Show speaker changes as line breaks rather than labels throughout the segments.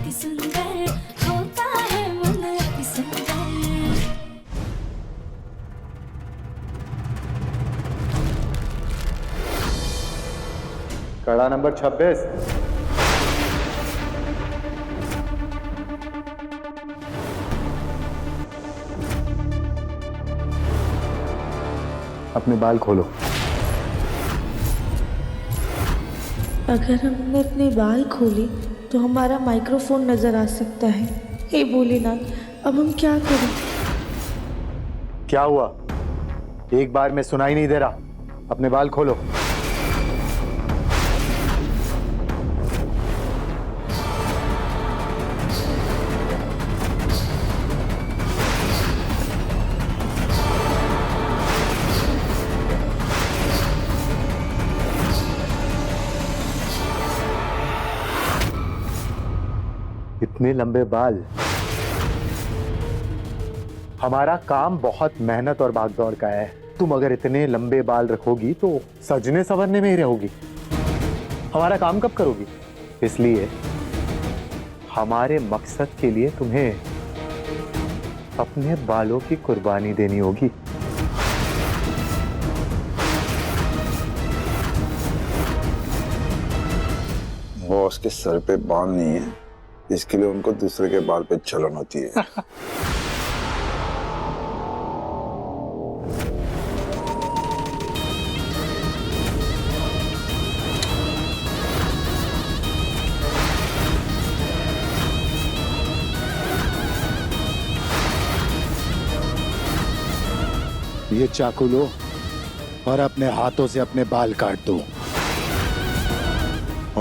अति सुंदर होता है मन अति सुंदर।
कड़ा नंबर 26। अपने बाल खोलो।
अगर हमने अपने बाल खोले तो हमारा माइक्रोफोन नजर आ सकता है। हे भोलेनाथ, अब हम क्या करें?
क्या हुआ? एक बार में सुनाई नहीं दे रहा। अपने बाल खोलो। इतने लंबे बाल। हमारा काम बहुत मेहनत और भागदौड़ का है। तुम अगर इतने लंबे बाल रखोगी तो सजने संवरने में ही रहोगी। हमारा काम कब करोगी? इसलिए हमारे मकसद के लिए तुम्हें अपने बालों की कुर्बानी देनी होगी।
बॉस के सर पे बाल नहीं है, इसके लिए उनको दूसरे के बाल पे जलन होती है।
ये चाकू लो और अपने हाथों से अपने बाल काट दो।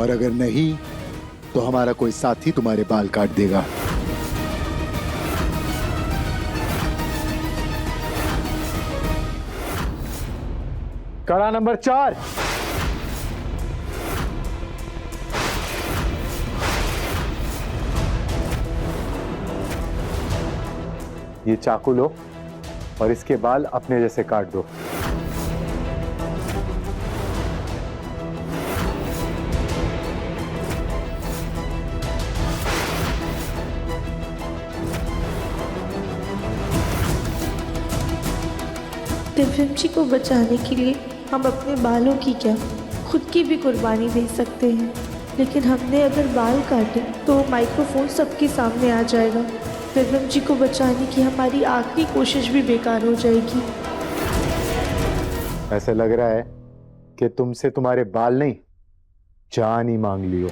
और अगर नहीं तो हमारा कोई साथी तुम्हारे बाल काट देगा। कड़ा नंबर 4। ये चाकू लो और इसके बाल अपने जैसे काट दो।
दिव्यम जी को बचाने के लिए हम अपने बालों की क्या, खुद की भी कुर्बानी दे सकते हैं। लेकिन हमने अगर बाल काटे तो माइक्रोफोन सबके सामने आ जाएगा। दिव्यम जी को बचाने की हमारी आखिरी कोशिश भी बेकार हो जाएगी।
ऐसे लग रहा है कि तुमसे तुम्हारे बाल नहीं, जान ही मांग लियो।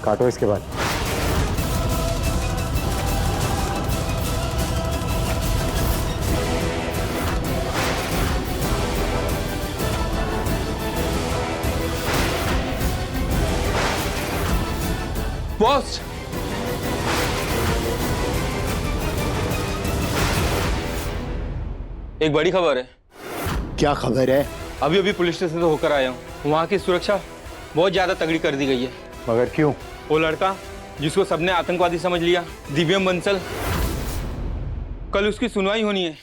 काटो इसके बाल।
बॉस, एक बड़ी खबर है।
क्या खबर है?
अभी अभी पुलिस स्टेशन से होकर आया हूँ। वहाँ की सुरक्षा बहुत ज्यादा तगड़ी कर दी गई है।
मगर क्यों?
वो लड़का जिसको सबने आतंकवादी समझ लिया, दिव्यम बंसल, कल उसकी सुनवाई होनी है।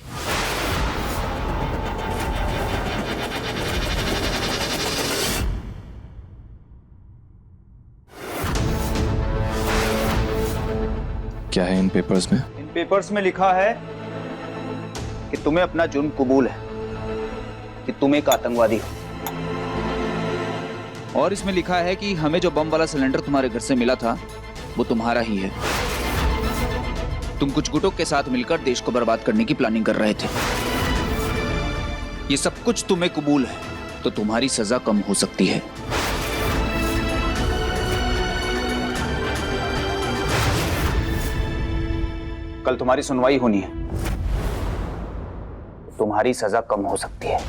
क्या है इन पेपर्स में?
इन पेपर्स में लिखा है कि तुम्हें अपना जुर्म कबूल है, कि तुम एक आतंकवादी हो। और इसमें लिखा है कि हमें जो बम वाला सिलेंडर तुम्हारे घर से मिला था वो तुम्हारा ही है। तुम कुछ गुटों के साथ मिलकर देश को बर्बाद करने की प्लानिंग कर रहे थे। ये सब कुछ तुम्हें कबूल है तो तुम्हारी सजा कम हो सकती है। कल तुम्हारी सुनवाई होनी है, तुम्हारी सजा कम हो सकती है।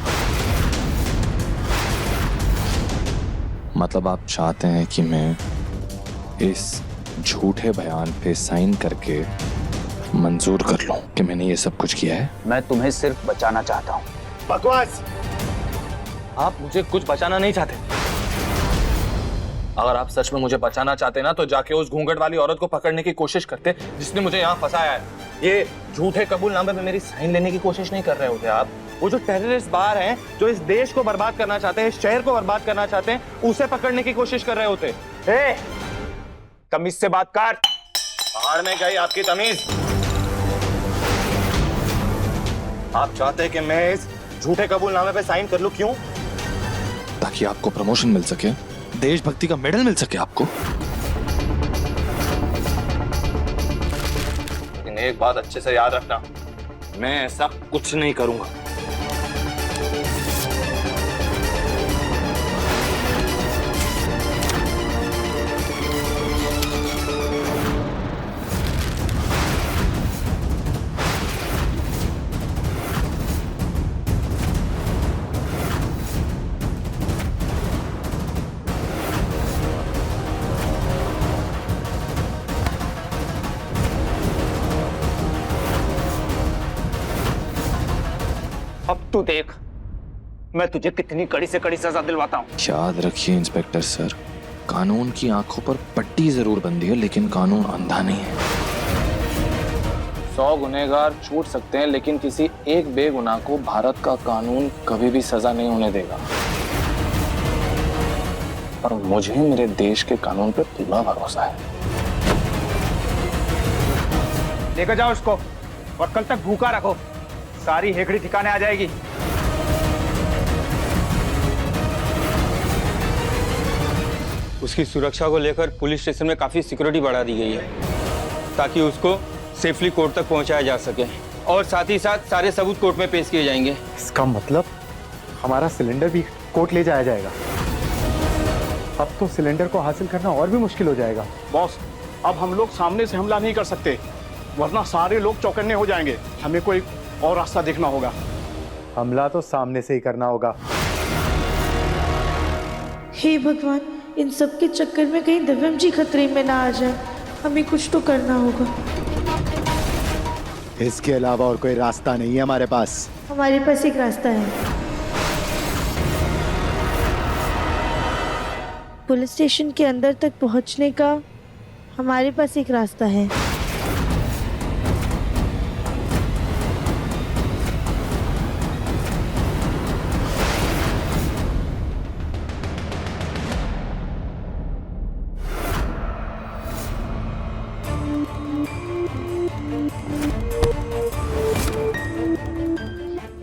मतलब आप चाहते हैं कि मैं इस झूठे बयान पे साइन करके मंजूर कर लूं कि मैंने ये सब कुछ किया है?
मैं तुम्हें सिर्फ बचाना चाहता हूं।
बकवास!
आप मुझे कुछ बचाना नहीं चाहते। अगर आप सच में मुझे बचाना चाहते ना तो जाके उस घूंघट वाली औरत को पकड़ने की कोशिश करते जिसने मुझे यहाँ फंसाया है। ये झूठे कबूलनामे में मेरी साइन लेने की कोशिश नहीं कर रहे होते आप। वो जो टेररिस्ट बाहर हैं, जो इस देश को बर्बाद करना चाहते हैं, इस शहर को बर्बाद करना चाहते हैं, उसे पकड़ने की कोशिश कर रहे होते। ए, तमीज से बात कर। बाहर में गई आपकी तमीज। आप चाहते हैं कि मैं इस झूठे कबूलनामे पे साइन कर लूं, क्यों?
ताकि आपको प्रमोशन मिल सके, देशभक्ति का मेडल मिल सके आपको।
लेकिन एक बात अच्छे से याद रखना, मैं ऐसा कुछ नहीं करूंगा। अब तू देख, मैं तुझे कितनी कड़ी से कड़ी सजा दिलवाता हूँ।
याद रखिए इंस्पेक्टर सर, कानून की आंखों पर पट्टी जरूर बंधी है, लेकिन कानून अंधा नहीं है।
100 गुनहगार छूट सकते हैं, लेकिन किसी एक बेगुनाह को भारत का कानून कभी भी सजा नहीं होने देगा। और मुझे मेरे देश के कानून पे पूरा भरोसा है।
लेकर जाओ उसको और कल तक भूखा रखो, सारी हेकड़ी ठिकाने आ जाएगी।
उसकी सुरक्षा को लेकर पुलिस स्टेशन में काफी सिक्योरिटी बढ़ा दी गई है, ताकि उसको सेफली कोर्ट तक पहुंचाया जा सके, और साथ ही साथ सारे सबूत कोर्ट में पेश किए जाएंगे।
इसका मतलब हमारा सिलेंडर भी कोर्ट ले जाया जाएगा। अब तो सिलेंडर को हासिल करना और भी मुश्किल हो जाएगा।
बॉस, अब हम लोग सामने से हमला नहीं कर सकते, वरना सारे लोग चौकन्ने हो जाएंगे। हमें कोई और रास्ता देखना होगा।
हमला तो सामने से ही करना होगा।
हे भगवान, इन सब के चक्कर में कहीं दिव्यम जी खतरे में ना आ जाए। हमें कुछ तो करना होगा।
इसके अलावा और कोई रास्ता नहीं है हमारे पास।
हमारे पास एक रास्ता है। पुलिस स्टेशन के अंदर तक पहुंचने का हमारे पास एक रास्ता है।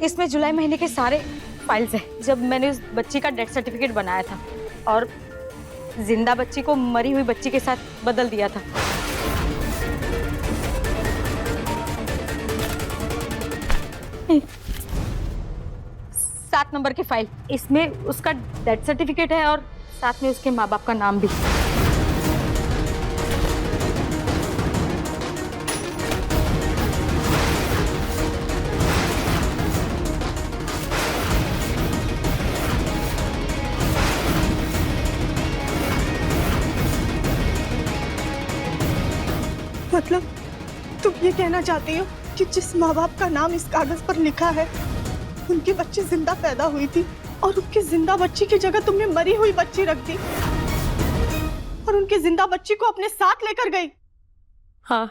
इसमें जुलाई महीने के सारे फाइल्स हैं, जब मैंने उस बच्ची का डेथ सर्टिफिकेट बनाया था और जिंदा बच्ची को मरी हुई बच्ची के साथ बदल दिया था। सात नंबर की फाइल, इसमें उसका डेथ सर्टिफिकेट है और साथ में उसके माँ बाप का नाम भी।
मतलब तुम ये कहना चाहती हो कि जिस माँ बाप का नाम इस कागज पर लिखा है, उनकी बच्ची जिंदा पैदा हुई थी और उनकी जिंदा बच्ची की जगह तुमने मरी हुई बच्ची रख दी और उनकी जिंदा बच्ची को अपने साथ लेकर गई?
हाँ।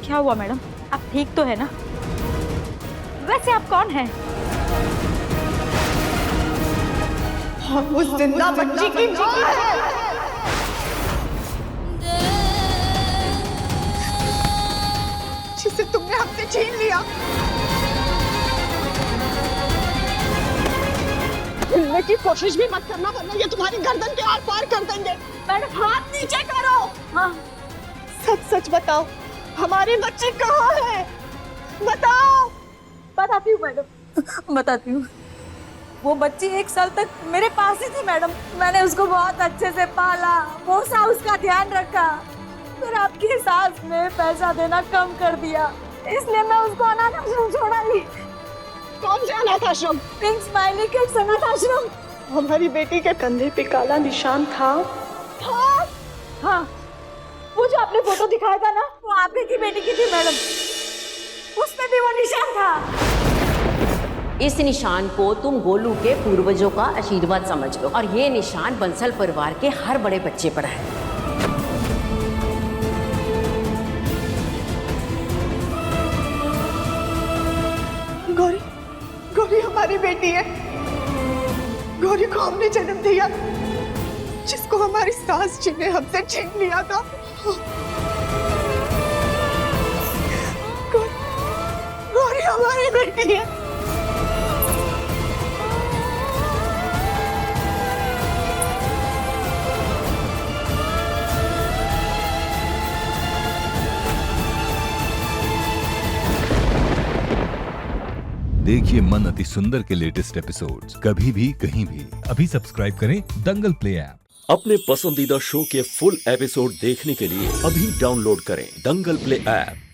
क्या हुआ मैडम, आप ठीक तो है ना? वैसे आप कौन हैं?
वो जिंदा बच्ची की माँ है। जिसे तुमने हमसे छीन लिया। हिलने की कोशिश भी मत करना, वरना ये तुम्हारी गर्दन के आर पार कर देंगे। मैडम, हाथ नीचे करो। हाँ, सच सच बताओ, हमारी बच्ची कहाँ है? बताओ।
बताती हूँ मैडम, बताती हूँ। वो बच्ची 1 साल तक मेरे पास ही थी मैडम। मैंने उसको बहुत अच्छे से पाला, पोसा, उसका ध्यान रखा। फिर आपकी सास ने पैसा देना कम कर दिया, इसलिए मैं उसको अनाथ आश्रम छोड़ा ली।
कौन सा अनाथ आश्रम?
पिंक स्माइली किड्स अनाथ आश्रम।
हमारी बेटी के कंधे पे काला निशान था।
हाँ हाँ, वो जो आपने फोटो दिखाया था ना, वो आप ही की बेटी की थी मैडम। उसमें भी वो निशान था।
इस निशान को तुम गोलू के पूर्वजों का आशीर्वाद समझ लो, और ये निशान बंसल परिवार के हर बड़े बच्चे पर है।
हमारी बेटी है। गौरी को हमने जन्म दिया, जिसको हमारी सास जी ने हमसे छीन लिया था। गौरी हमारी बेटी है।
देखिए मन अति सुंदर के लेटेस्ट एपिसोड्स कभी भी कहीं भी। अभी सब्सक्राइब करें दंगल प्ले ऐप।
अपने पसंदीदा शो के फुल एपिसोड देखने के लिए अभी डाउनलोड करें दंगल प्ले ऐप।